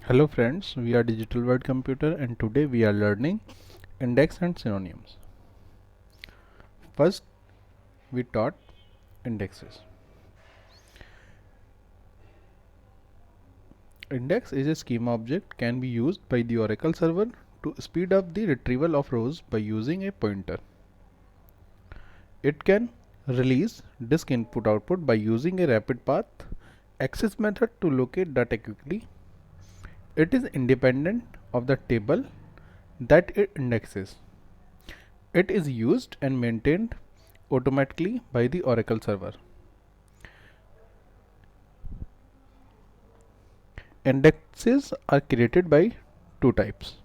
Hello friends, we are Digital Word Computer and today we are learning index and synonyms. First, we taught indexes. Index is a schema object can be used by the Oracle server to speed up the retrieval of rows by using a pointer. It can release disk input output by using a rapid path access method to locate data quickly. It is independent of the table that it indexes. It is used and maintained automatically by the Oracle server. Indexes are created by two types.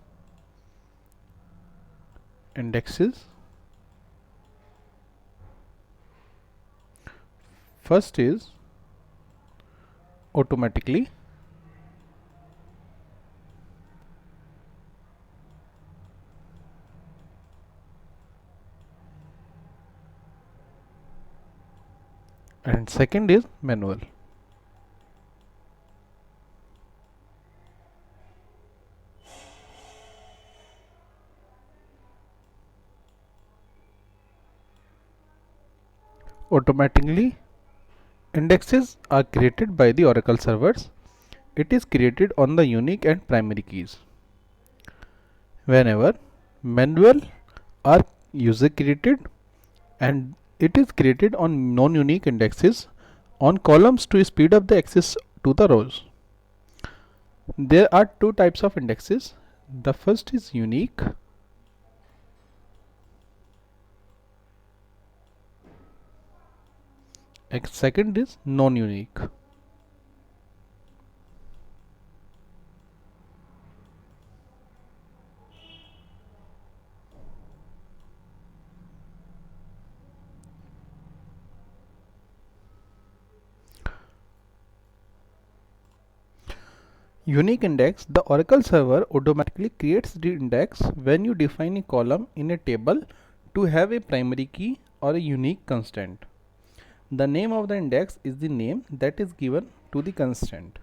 Indexes. First is automatically. And second is manual. Automatically, indexes are created by the Oracle servers. It is created on the unique and primary keys. Whenever manual are user created and it is created on non-unique indexes on columns to speed up the access to the rows. There are two types of indexes. The first is unique. Second is non-unique. Unique index. The Oracle server automatically creates the index when you define a column in a table to have a primary key or a unique constant. The name of the index is the name that is given to the constant.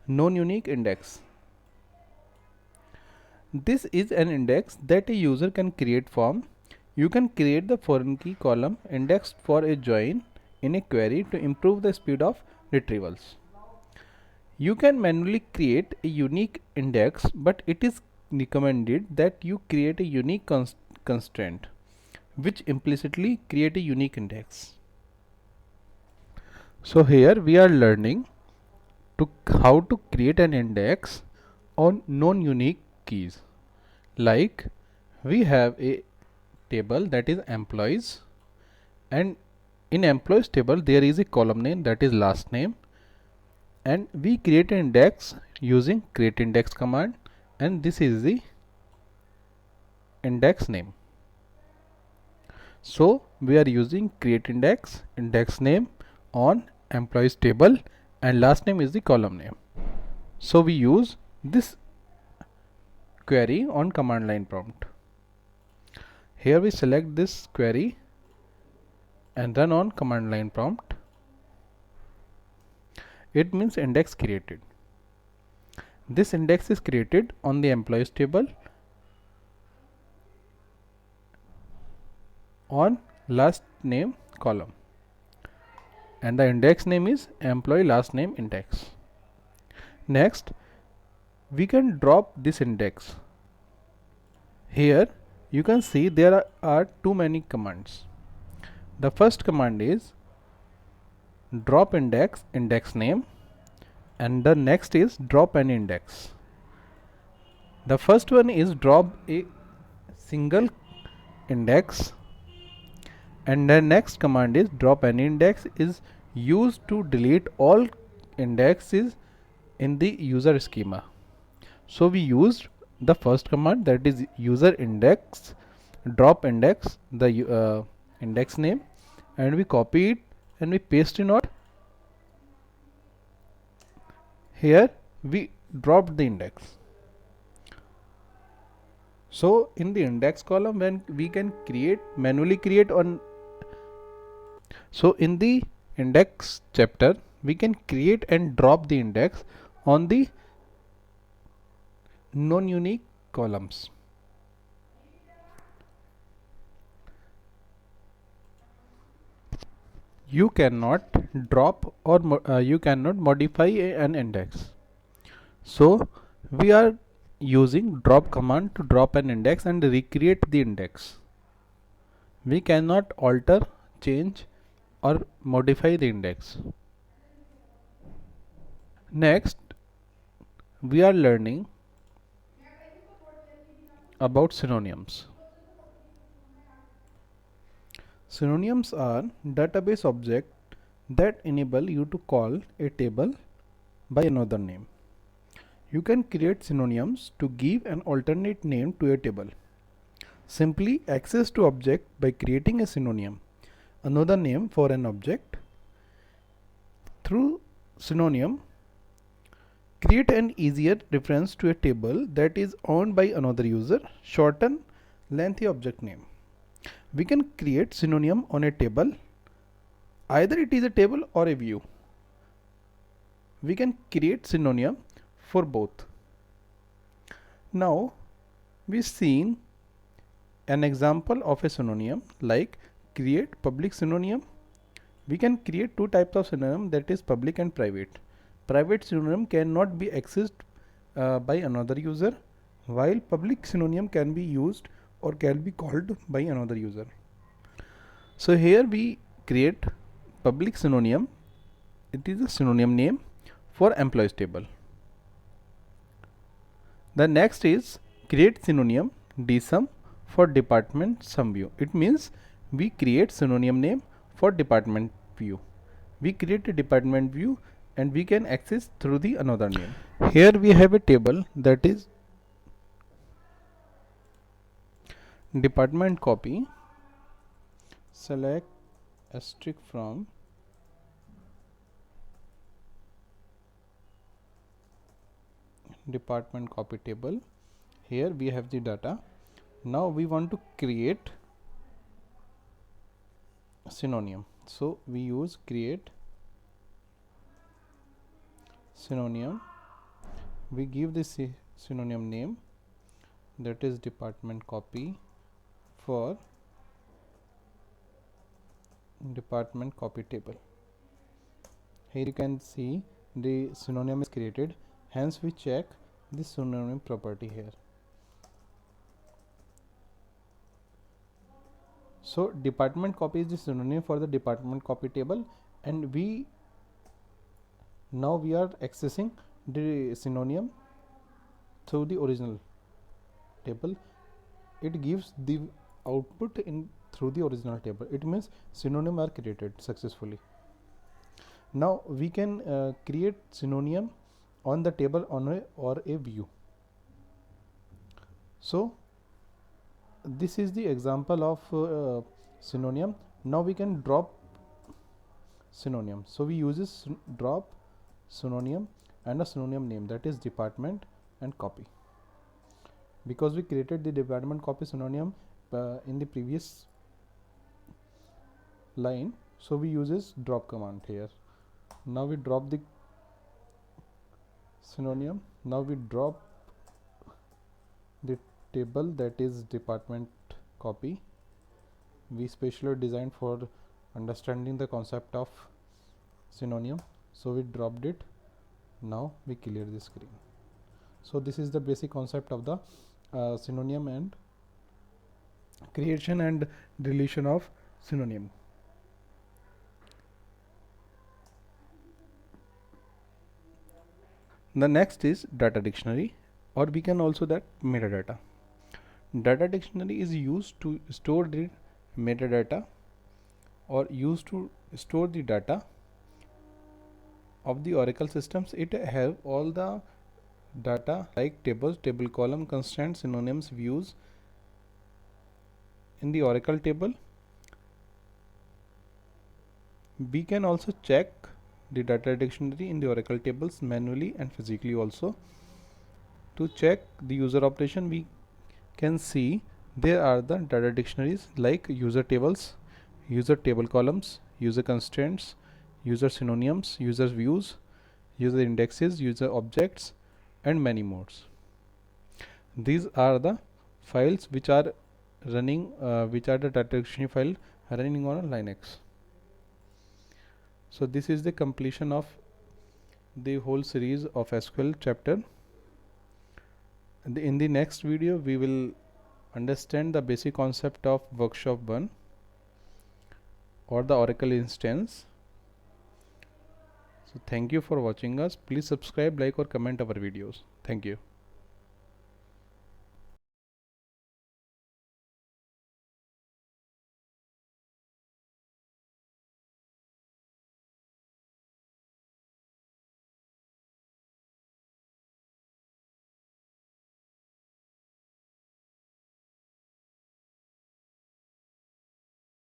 Non-unique index. This is an index that a user can create from. You can create the foreign key column indexed for a join in a query to improve the speed of retrievals. You can manually create a unique index, but it is recommended that you create a unique constraint, which implicitly create a unique index. So here we are learning how to create an index on non-unique keys. Like we have a table that is employees, and in employees table there is a column name that is last name, and we create an index using create index command, and this is the index name. So we are using create index name on employees table, and last name is the column name. So we use this query on command line prompt. Here we select this query and run on command line prompt. It means index created. This index is created on the employees table on last name column, and the index name is employee last name index. Next, we can drop this index. Here you can see there are too many commands. The first command is drop index name, and the next is drop an index. The first one is drop a single index, and the next command is drop an index is used to delete all indexes in the user schema. So we used the first command, that is user index drop index the index name, and we copy it and we paste in our. Here we dropped the index. So in the index column, when we can manually create on. So in the index chapter we can create and drop the index on the non-unique columns. You cannot drop or you cannot modify an index. So we are using drop command to drop an index and recreate the index. We cannot alter, change or modify the index. Next, we are learning about synonyms. Synonyms are database objects that enable you to call a table by another name. You can create synonyms to give an alternate name to a table. Simply access to object by creating a synonym, another name for an object. Through synonym, create an easier reference to a table that is owned by another user. Shorten lengthy object name. We can create synonym on a table. Either it is a table or a view. We can create synonym for both. Now we've seen an example of a synonym like create public synonym. We can create two types of synonym, that is public and private. Private synonym cannot be accessed by another user, while public synonym can be used or can be called by another user. So here we create public synonym. It is a synonym name for employees table. The next is create synonym dsum for department sum view. It means we create synonym name for department view. We create a department view and we can access through the another name. Here we have a table that is department copy. Select asterisk from department copy table. Here we have the data. Now we want to create synonym. So we use create synonym. We give this synonym name, that is department copy for department copy table. Here you can see the synonym is created, hence we check the synonym property here. So department copy is the synonym for the department copy table, and now we are accessing the synonym through the original table. It gives the output in through the original table. It means synonym are created successfully. Now we can create synonym on the table or a view. So this is the example of synonym. Now we can drop synonym. So we use drop synonym and a synonym name, that is department and copy. Because we created the department copy synonym in the previous line, so we uses drop command here. Now we drop the synonym. Now we drop the table, that is department copy. We specially designed for understanding the concept of synonym, so we dropped it. Now we clear the screen. So this is the basic concept of the synonym and creation and deletion of synonym. The next is data dictionary, or we can also that metadata. Data dictionary is used to store the metadata or used to store the data of the Oracle systems. It have all the data like tables, table column, constants, synonyms, views in the Oracle table. We can also check the data dictionary in the Oracle tables manually and physically also. To check the user operation, we can see there are the data dictionaries like user tables, user table columns, user constraints, user synonyms, user views, user indexes, user objects, and many more. These are the files which are running, which are the data dictionary file running on a Linux. So this is the completion of the whole series of SQL chapter. In the next video we will understand the basic concept of workshop 1 or the Oracle instance. So thank you for watching us. Please subscribe, like or comment our videos. Thank you.